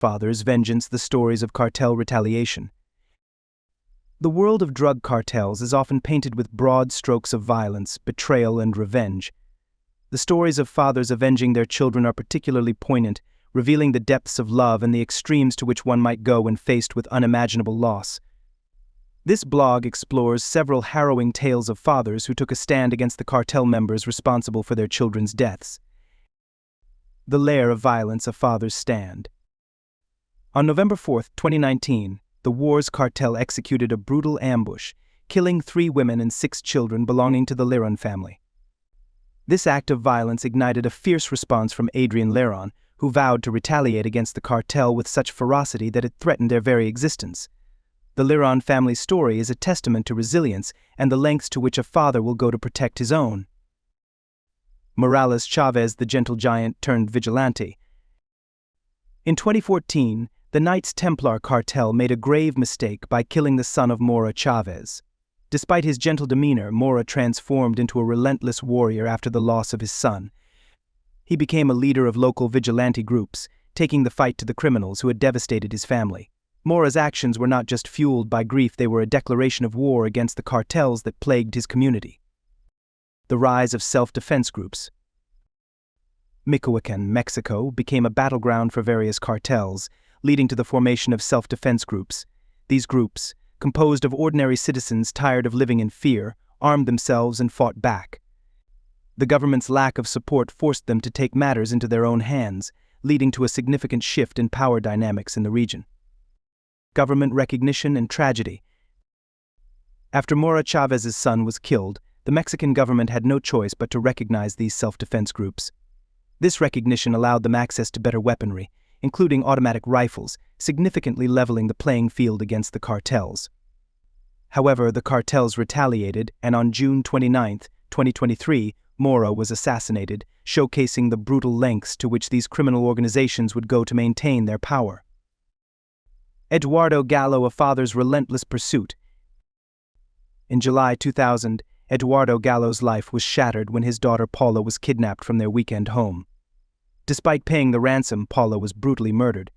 Father's vengeance, the stories of cartel retaliation. The world of drug cartels is often painted with broad strokes of violence, betrayal, and revenge. The stories of fathers avenging their children are particularly poignant, revealing the depths of love and the extremes to which one might go when faced with unimaginable loss. This blog explores several harrowing tales of fathers who took a stand against the cartel members responsible for their children's deaths. The layer of violence, a father's stand. On November 4, 2019, the Wars cartel executed a brutal ambush, killing 3 women and 6 children belonging to the Liron family. This act of violence ignited a fierce response from Adrian Liron, who vowed to retaliate against the cartel with such ferocity that it threatened their very existence. The Liron family story is a testament to resilience and the lengths to which a father will go to protect his own. Morales Chavez, the gentle giant turned vigilante. In 2014, the Knights Templar cartel made a grave mistake by killing the son of Mora Chavez. Despite his gentle demeanor, Mora transformed into a relentless warrior after the loss of his son. He became a leader of local vigilante groups, taking the fight to the criminals who had devastated his family. Mora's actions were not just fueled by grief, they were a declaration of war against the cartels that plagued his community. The rise of self-defense groups. Michoacán, Mexico, became a battleground for various cartels, leading to the formation of self-defense groups. These groups, composed of ordinary citizens tired of living in fear, armed themselves and fought back. The government's lack of support forced them to take matters into their own hands, leading to a significant shift in power dynamics in the region. Government recognition and tragedy. After Mora Chavez's son was killed, the Mexican government had no choice but to recognize these self-defense groups. This recognition allowed them access to better weaponry, including automatic rifles, significantly leveling the playing field against the cartels. However, the cartels retaliated, and on June 29, 2023, Mora was assassinated, showcasing the brutal lengths to which these criminal organizations would go to maintain their power. Eduardo Gallo, a father's relentless pursuit. In July 2000, Eduardo Gallo's life was shattered when his daughter Paula was kidnapped from their weekend home. Despite paying the ransom, Paula was brutally murdered.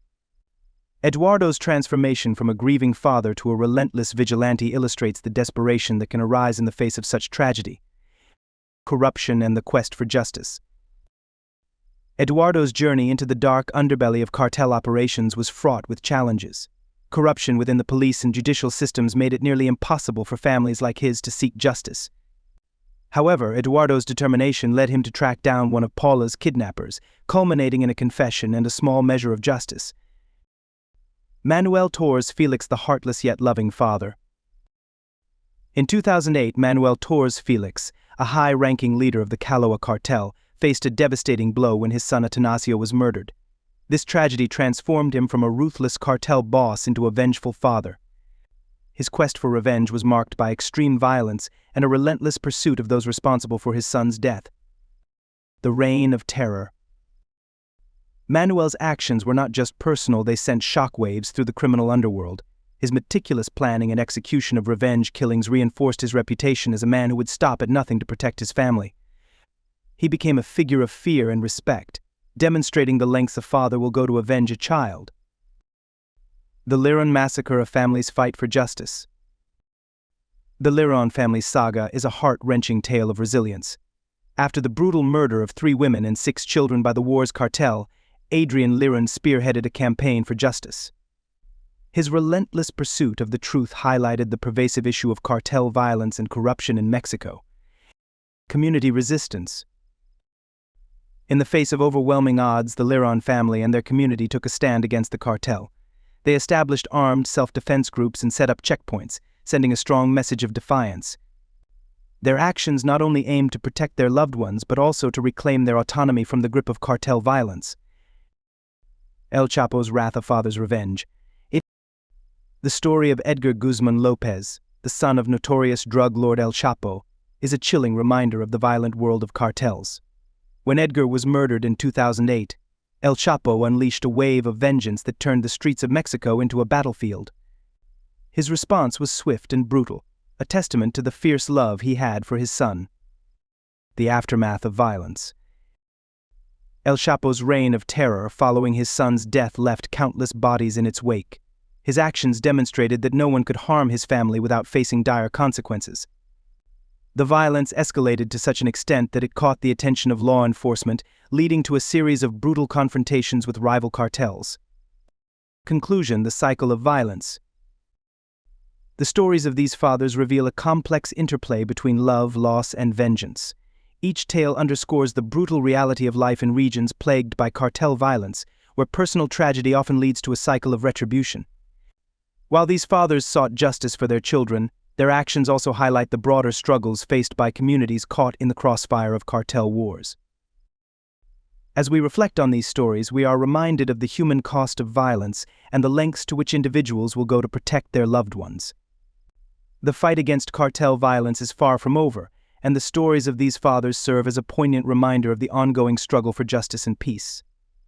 Eduardo's transformation from a grieving father to a relentless vigilante illustrates the desperation that can arise in the face of such tragedy. Corruption and the quest for justice. Eduardo's journey into the dark underbelly of cartel operations was fraught with challenges. Corruption within the police and judicial systems made it nearly impossible for families like his to seek justice. However, Eduardo's determination led him to track down one of Paula's kidnappers, culminating in a confession and a small measure of justice. Manuel Torres Felix, the heartless yet loving father. In 2008, Manuel Torres Felix, a high-ranking leader of the Caloa cartel, faced a devastating blow when his son Atanasio was murdered. This tragedy transformed him from a ruthless cartel boss into a vengeful father. His quest for revenge was marked by extreme violence and a relentless pursuit of those responsible for his son's death. The Reign of Terror. Manuel's actions were not just personal, they sent shockwaves through the criminal underworld. His meticulous planning and execution of revenge killings reinforced his reputation as a man who would stop at nothing to protect his family. He became a figure of fear and respect, demonstrating the lengths a father will go to avenge a child. The Liron Massacre, a family's fight for justice. The Liron family saga is a heart-wrenching tale of resilience. After the brutal murder of 3 women and 6 children by the Wars cartel, Adrian Liron spearheaded a campaign for justice. His relentless pursuit of the truth highlighted the pervasive issue of cartel violence and corruption in Mexico. Community resistance. In the face of overwhelming odds, the Liron family and their community took a stand against the cartel. They established armed self-defense groups and set up checkpoints, sending a strong message of defiance. Their actions not only aimed to protect their loved ones but also to reclaim their autonomy from the grip of cartel violence. El Chapo's Wrath, a Father's Revenge. The story of Edgar Guzman Lopez, the son of notorious drug lord El Chapo, is a chilling reminder of the violent world of cartels. When Edgar was murdered in 2008, El Chapo unleashed a wave of vengeance that turned the streets of Mexico into a battlefield. His response was swift and brutal, a testament to the fierce love he had for his son. The aftermath of violence. El Chapo's reign of terror following his son's death left countless bodies in its wake. His actions demonstrated that no one could harm his family without facing dire consequences. The violence escalated to such an extent that it caught the attention of law enforcement, leading to a series of brutal confrontations with rival cartels. Conclusion: the cycle of violence. The stories of these fathers reveal a complex interplay between love, loss, and vengeance. Each tale underscores the brutal reality of life in regions plagued by cartel violence, where personal tragedy often leads to a cycle of retribution. While these fathers sought justice for their children, their actions also highlight the broader struggles faced by communities caught in the crossfire of cartel wars. As we reflect on these stories, we are reminded of the human cost of violence and the lengths to which individuals will go to protect their loved ones. The fight against cartel violence is far from over, and the stories of these fathers serve as a poignant reminder of the ongoing struggle for justice and peace.